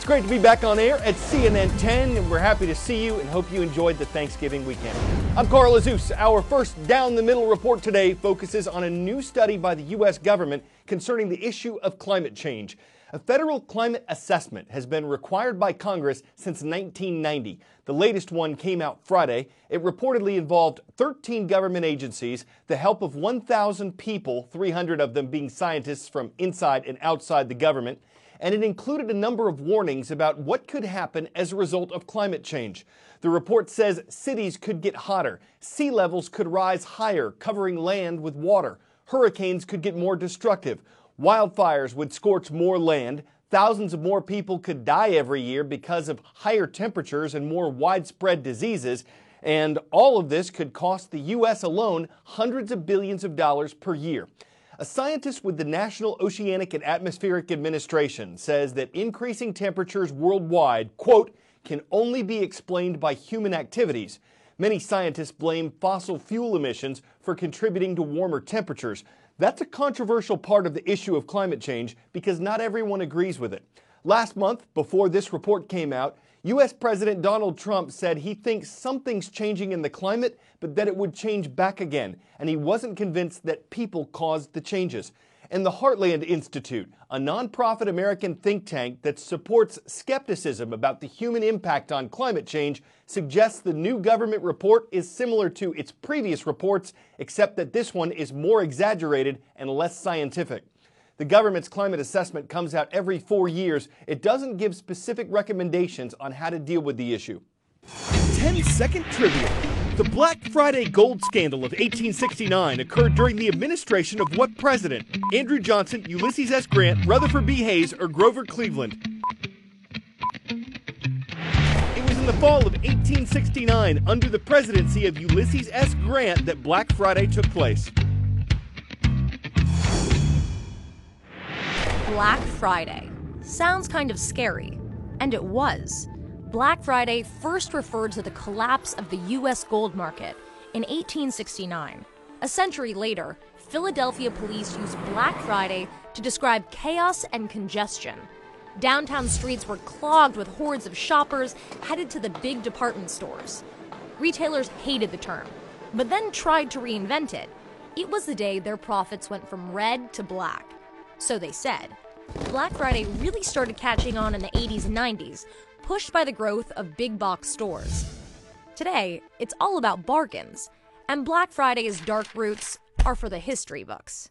great to be back on air at CNN 10, and we're happy to see you and hope you enjoyed the Thanksgiving weekend. I'm Carl Azuz. Our first Down the Middle report today focuses on a new study by the U.S. government concerning the issue of climate change. A federal climate assessment has been required by Congress since 1990. The latest one came out Friday. It reportedly involved 13 government agencies, the help of 1,000 people, 300 of them being scientists from inside and outside the government, and it included a number of warnings about what could happen as a result of climate change. The report says cities could get hotter, sea levels could rise higher, covering land with water, hurricanes could get more destructive, wildfires would scorch more land, thousands of more people could die every year because of higher temperatures and more widespread diseases, and all of this could cost the U.S. alone hundreds of billions of dollars per year. A scientist with the National Oceanic and Atmospheric Administration says that increasing temperatures worldwide, quote, can only be explained by human activities. Many scientists blame fossil fuel emissions for contributing to warmer temperatures. That's a controversial part of the issue of climate change because not everyone agrees with it. Last month, before this report came out, U.S. President Donald Trump said he thinks something's changing in the climate, but that it would change back again, and he wasn't convinced that people caused the changes. And the Heartland Institute, a nonprofit American think tank that supports skepticism about the human impact on climate change, suggests the new government report is similar to its previous reports, except that this one is more exaggerated and less scientific. The government's climate assessment comes out every 4 years. It doesn't give specific recommendations on how to deal with the issue. 10-second trivia. The Black Friday gold scandal of 1869 occurred during the administration of what president? Andrew Johnson, Ulysses S. Grant, Rutherford B. Hayes, or Grover Cleveland? It was in the fall of 1869, under the presidency of Ulysses S. Grant, that Black Friday took place. Black Friday. Sounds kind of scary. And it was. Black Friday first referred to the collapse of the U.S. gold market in 1869. A century later, Philadelphia police used Black Friday to describe chaos and congestion. Downtown streets were clogged with hordes of shoppers headed to the big department stores. Retailers hated the term, but then tried to reinvent it. It was the day their profits went from red to black. So they said. Black Friday really started catching on in the 80s and 90s, pushed by the growth of big box stores. Today, it's all about bargains, and Black Friday's dark roots are for the history books.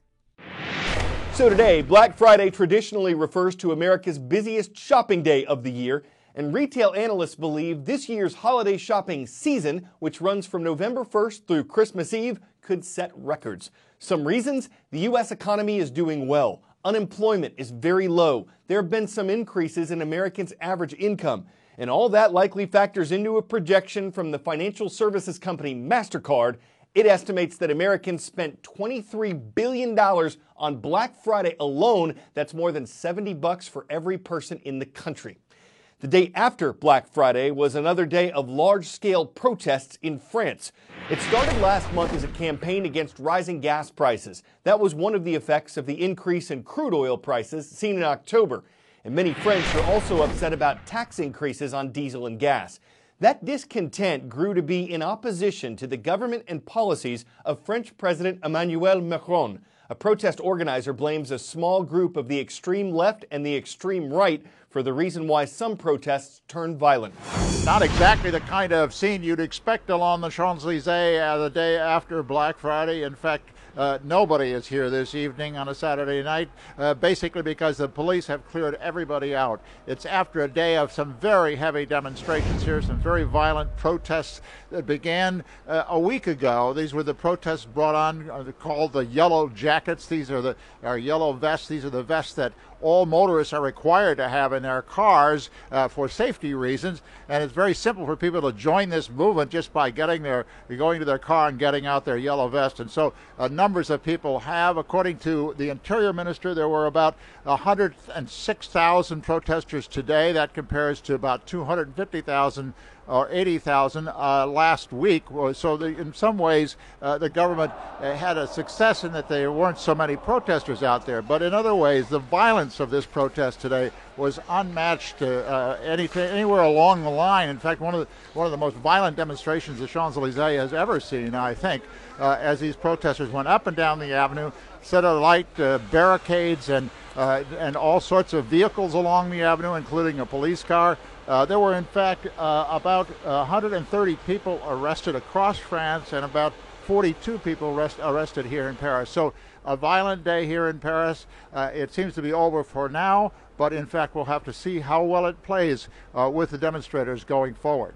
So today, Black Friday traditionally refers to America's busiest shopping day of the year, and retail analysts believe this year's holiday shopping season, which runs from November 1st through Christmas Eve, could set records. Some reasons: the U.S. economy is doing well. Unemployment is very low. There have been some increases in Americans' average income. And all that likely factors into a projection from the financial services company MasterCard. It estimates that Americans spent $23 billion on Black Friday alone. That's more than $70 for every person in the country. The day after Black Friday was another day of large-scale protests in France. It started last month as a campaign against rising gas prices. That was one of the effects of the increase in crude oil prices seen in October. And many French are also upset about tax increases on diesel and gas. That discontent grew to be in opposition to the government and policies of French President Emmanuel Macron. A protest organizer blames a small group of the extreme left and the extreme right for the reason why some protests turned violent. Not exactly the kind of scene you'd expect along the Champs-Élysées the day after Black Friday. In fact, nobody is here this evening on a Saturday night, basically because the police have cleared everybody out. It's after a day of some very heavy demonstrations here, some very violent protests that began a week ago. These were the protests brought on, called the Yellow Jackets. These are our yellow vests. These are the vests that all motorists are required to have in their cars for safety reasons. And it's very simple for people to join this movement just by going to their car and getting out their yellow vest. And so numbers of people have. According to the Interior Minister, there were about 106,000 protesters today. That compares to about 250,000 or 80,000 last week. So in some ways, the government had a success in that there weren't so many protesters out there. But in other ways, the violence of this protest today was unmatched anywhere along the line. In fact, one of the most violent demonstrations the Champs-Élysées has ever seen, I think, as these protesters went up and down the avenue, set alight barricades and all sorts of vehicles along the avenue, including a police car. There were, in fact, about 130 people arrested across France and about 42 people arrested here in Paris. So a violent day here in Paris. It seems to be over for now, but in fact we'll have to see how well it plays with the demonstrators going forward.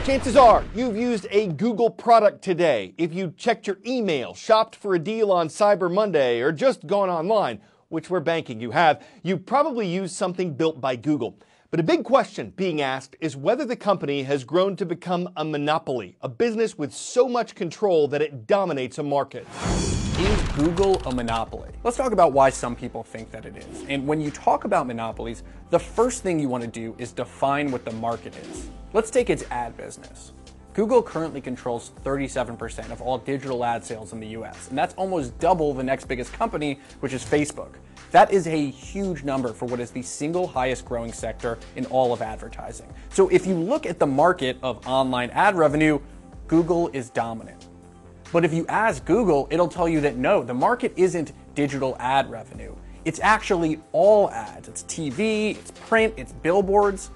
Chances are you've used a Google product today. If you checked your email, shopped for a deal on Cyber Monday, or just gone online, which we're banking you have, you probably used something built by Google. But a big question being asked is whether the company has grown to become a monopoly, a business with so much control that it dominates a market. Is Google a monopoly? Let's talk about why some people think that it is. And when you talk about monopolies, the first thing you want to do is define what the market is. Let's take its ad business. Google currently controls 37% of all digital ad sales in the US, and that's almost double the next biggest company, which is Facebook. That is a huge number for what is the single highest growing sector in all of advertising. So if you look at the market of online ad revenue, Google is dominant. But if you ask Google, it'll tell you that no, the market isn't digital ad revenue. It's actually all ads. It's TV, it's print, it's billboards.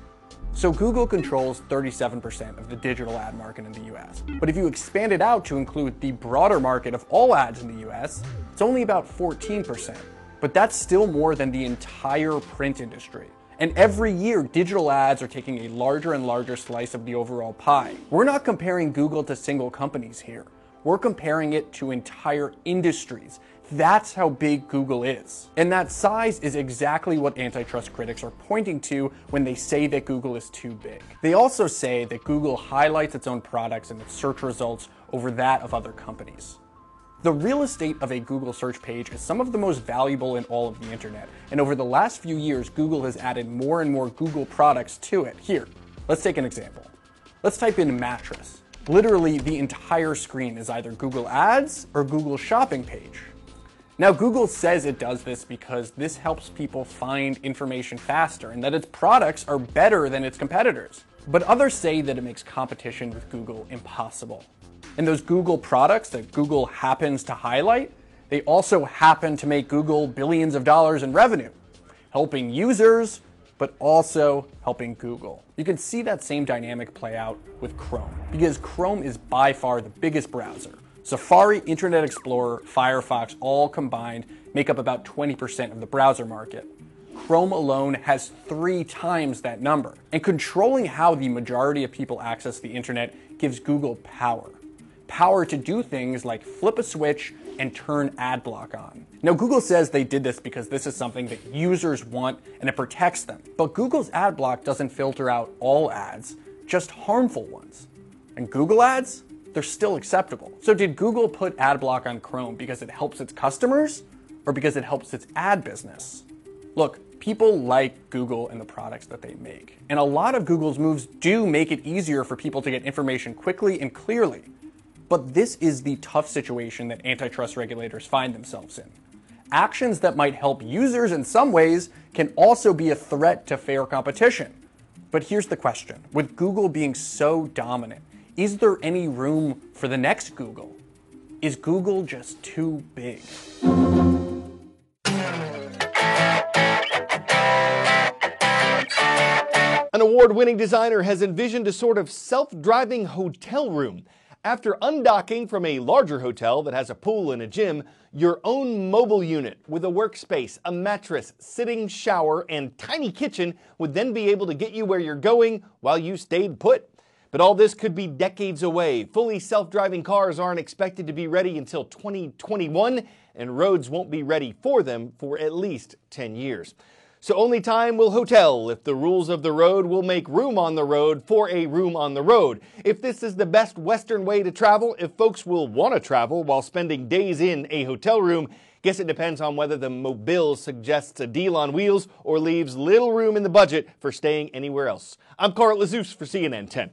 So Google controls 37% of the digital ad market in the US. But if you expand it out to include the broader market of all ads in the US, it's only about 14%. But that's still more than the entire print industry. And every year, digital ads are taking a larger and larger slice of the overall pie. We're not comparing Google to single companies here. We're comparing it to entire industries. That's how big Google is. And that size is exactly what antitrust critics are pointing to when they say that Google is too big. They also say that Google highlights its own products in its search results over that of other companies. The real estate of a Google search page is some of the most valuable in all of the internet. And over the last few years, Google has added more and more Google products to it. Here, let's take an example. Let's type in mattress. Literally, the entire screen is either Google Ads or Google Shopping page. Now, Google says it does this because this helps people find information faster and that its products are better than its competitors. But others say that it makes competition with Google impossible. And those Google products that Google happens to highlight, they also happen to make Google billions of dollars in revenue, helping users, but also helping Google. You can see that same dynamic play out with Chrome, because Chrome is by far the biggest browser. Safari, Internet Explorer, Firefox, all combined make up about 20% of the browser market. Chrome alone has 3 times that number. And controlling how the majority of people access the internet gives Google power. Power to do things like flip a switch and turn ad block on. Now, Google says they did this because this is something that users want and it protects them. But Google's ad block doesn't filter out all ads, just harmful ones. And Google ads? They're still acceptable. So did Google put ad block on Chrome because it helps its customers or because it helps its ad business? Look, people like Google and the products that they make. And a lot of Google's moves do make it easier for people to get information quickly and clearly. But this is the tough situation that antitrust regulators find themselves in. Actions that might help users in some ways can also be a threat to fair competition. But here's the question. With Google being so dominant, is there any room for the next Google? Is Google just too big? An award-winning designer has envisioned a sort of self-driving hotel room. After undocking from a larger hotel that has a pool and a gym, your own mobile unit with a workspace, a mattress, sitting shower, and tiny kitchen would then be able to get you where you're going while you stayed put. But all this could be decades away. Fully self-driving cars aren't expected to be ready until 2021, and roads won't be ready for them for at least 10 years. So only time will tell if the rules of the road will make room on the road for a room on the road. If this is the best Western way to travel, if folks will want to travel while spending days in a hotel room, guess it depends on whether the Mobile suggests a deal on wheels or leaves little room in the budget for staying anywhere else. I'm Carl Lazouse for CNN 10.